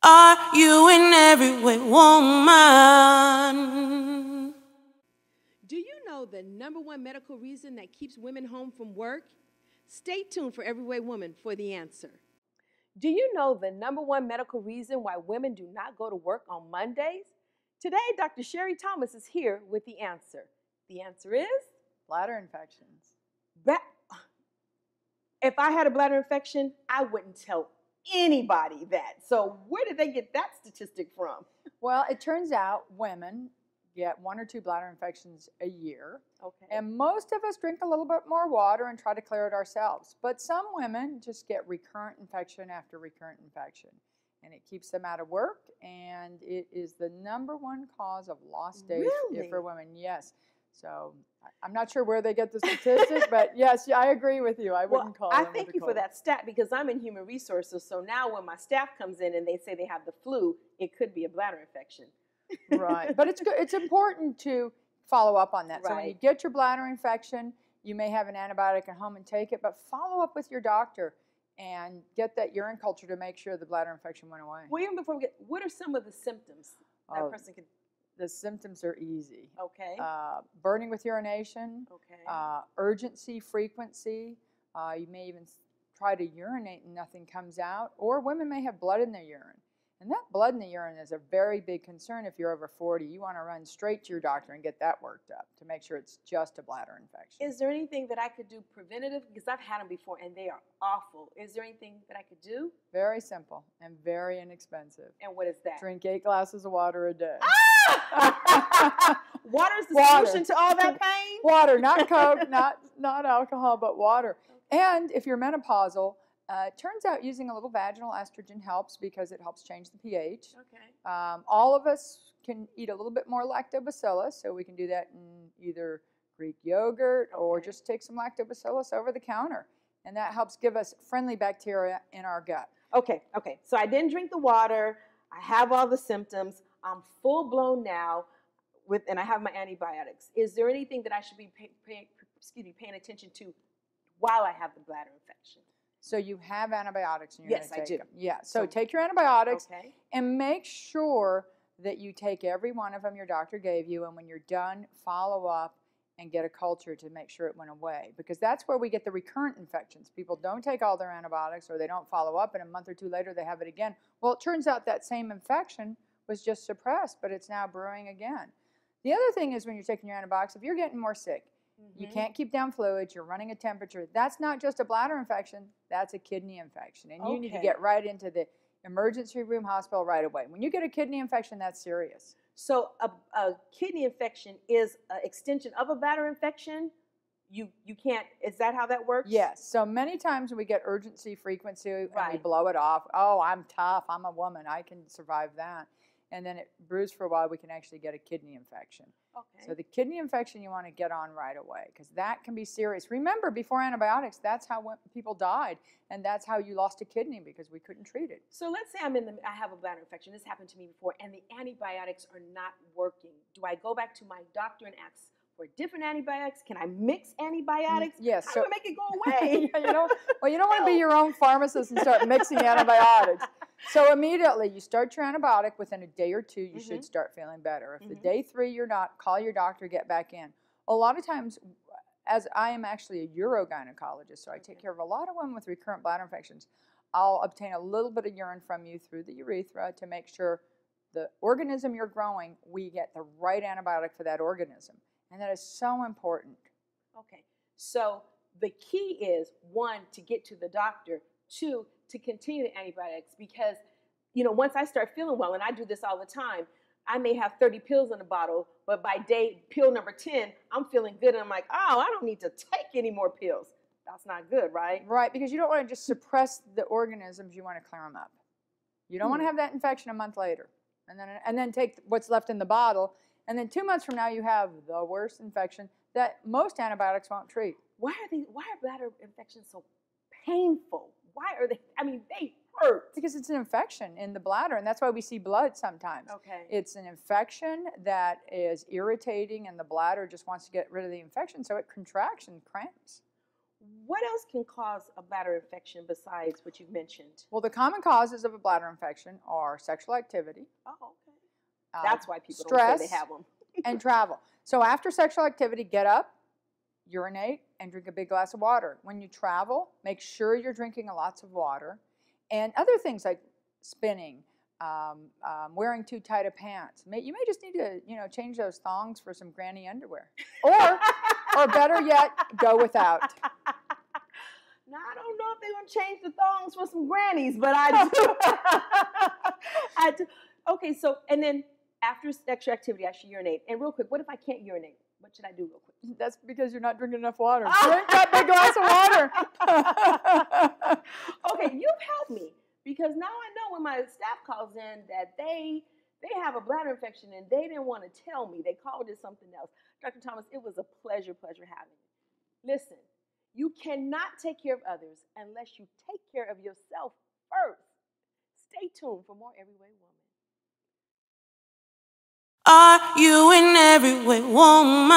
Are you in every way, woman? Do you know the #1 medical reason that keeps women home from work? Stay tuned for Everyway Woman for the answer. Do you know the #1 medical reason why women do not go to work on Mondays? Today, Dr. Sherry Thomas is here with the answer. The answer is bladder infections. If I had a bladder infection, I wouldn't tell anybody that. So where did they get that statistic from? Well, it turns out women get 1 or 2 bladder infections a year. Okay. And most of us drink a little bit more water and try to clear it ourselves. But some women just get recurrent infection after recurrent infection. And it keeps them out of work, and it is the #1 cause of lost days for women. Yes. So I'm not sure where they get the statistics, but yes, I agree with you. I wouldn't call them. I thank you for that stat, because I'm in human resources. So now when my staff comes in and they say they have the flu, it could be a bladder infection. Right. But it's good. It's important to follow up on that. Right. So when you get your bladder infection, you may have an antibiotic at home and take it, but follow up with your doctor and get that urine culture to make sure the bladder infection went away. Well, even before we get, what are some of the symptoms that a person can? The symptoms are easy. Okay. Burning with urination. Okay. Urgency, frequency. You may even try to urinate and nothing comes out. Or women may have blood in their urine. And that blood in the urine is a very big concern if you're over 40. You want to run straight to your doctor and get that worked up to make sure it's just a bladder infection. Is there anything that I could do preventative? Because I've had them before and they are awful. Is there anything that I could do? Very simple and very inexpensive. And what is that? Drink 8 glasses of water a day. Water is the solution to all that pain? Water, not Coke, not alcohol, but water. Okay. And if you're menopausal, turns out using a little vaginal estrogen helps because it helps change the pH. Okay. All of us can eat a little bit more lactobacillus, so we can do that in either Greek yogurt or just take some lactobacillus over the counter. And that helps give us friendly bacteria in our gut. Okay. So I didn't drink the water. I have all the symptoms. I'm full blown now, and I have my antibiotics. Is there anything that I should be paying attention to while I have the bladder infection? So you have antibiotics and you're going to take them. Yes, I do. Yeah. So take your antibiotics and make sure that you take every one of them your doctor gave you, and when you're done, follow up and get a culture to make sure it went away, because that's where we get the recurrent infections. People don't take all their antibiotics, or they don't follow up, and a month or 2 later they have it again. Well, it turns out that same infection was just suppressed, but it's now brewing again. The other thing is, when you're taking your antibiotics, if you're getting more sick, you can't keep down fluids, you're running a temperature, that's not just a bladder infection, that's a kidney infection. And you need to get right into the emergency room hospital right away. When you get a kidney infection, that's serious. So a kidney infection is an extension of a bladder infection? You can't, is that how that works? Yes. So many times when we get urgency, frequency, and we blow it off, oh, I'm tough, I'm a woman, I can survive that. And then it brews for a while, we can actually get a kidney infection. Okay. So the kidney infection you want to get on right away, because that can be serious. Remember, before antibiotics, that's how people died, and that's how you lost a kidney, because we couldn't treat it. So let's say I have a bladder infection. This happened to me before, and the antibiotics are not working. Do I go back to my doctor and ask for different antibiotics? Can I mix antibiotics? Yes. How do I make it go away? You don't want to be your own pharmacist and start mixing antibiotics. So immediately you start your antibiotic. Within a day or 2, you should start feeling better. If the day 3 you're not, call your doctor, get back in. A lot of times, as I am actually a urogynecologist, so I take care of a lot of women with recurrent bladder infections, I'll obtain a little bit of urine from you through the urethra to make sure the organism you're growing, we get the right antibiotic for that organism. And that is so important. Okay. So the key is, 1, to get to the doctor, 2, to continue the antibiotics, because, once I start feeling well, and I do this all the time, I may have 30 pills in a bottle, but by pill number 10, I'm feeling good, and I'm like, oh, I don't need to take any more pills. That's not good, right? Right, because you don't want to just suppress the organisms, you want to clear them up. You don't want to have that infection a month later, and then take what's left in the bottle, and then 2 months from now you have the worst infection that most antibiotics won't treat. Why are bladder infections so painful? Why are they? They hurt. Because it's an infection in the bladder, and that's why we see blood sometimes. Okay. It's an infection that is irritating, and the bladder just wants to get rid of the infection, so it contracts and cramps. What else can cause a bladder infection besides what you've mentioned? Well, the common causes of a bladder infection are sexual activity. Oh, okay. That's why people stress, don't say they have them. and travel. So after sexual activity, get up, urinate, and drink a big glass of water. When you travel, make sure you're drinking lots of water. And other things like spinning, wearing too tight of pants. You may just need to, change those thongs for some granny underwear. Or better yet, go without. Now, I don't know if they're going to change the thongs for some grannies, but I do. I do. Okay, so, and then after sexual activity, I should urinate. And real quick, what if I can't urinate? What should I do real quick? That's because you're not drinking enough water. Drink that big glass of water. Okay, you've helped me because now I know when my staff calls in that they have a bladder infection and they didn't want to tell me. They called it something else. Dr. Thomas, it was a pleasure having you. Listen, you cannot take care of others unless you take care of yourself first. Stay tuned for more Every Way Woman. Are you in every way woman?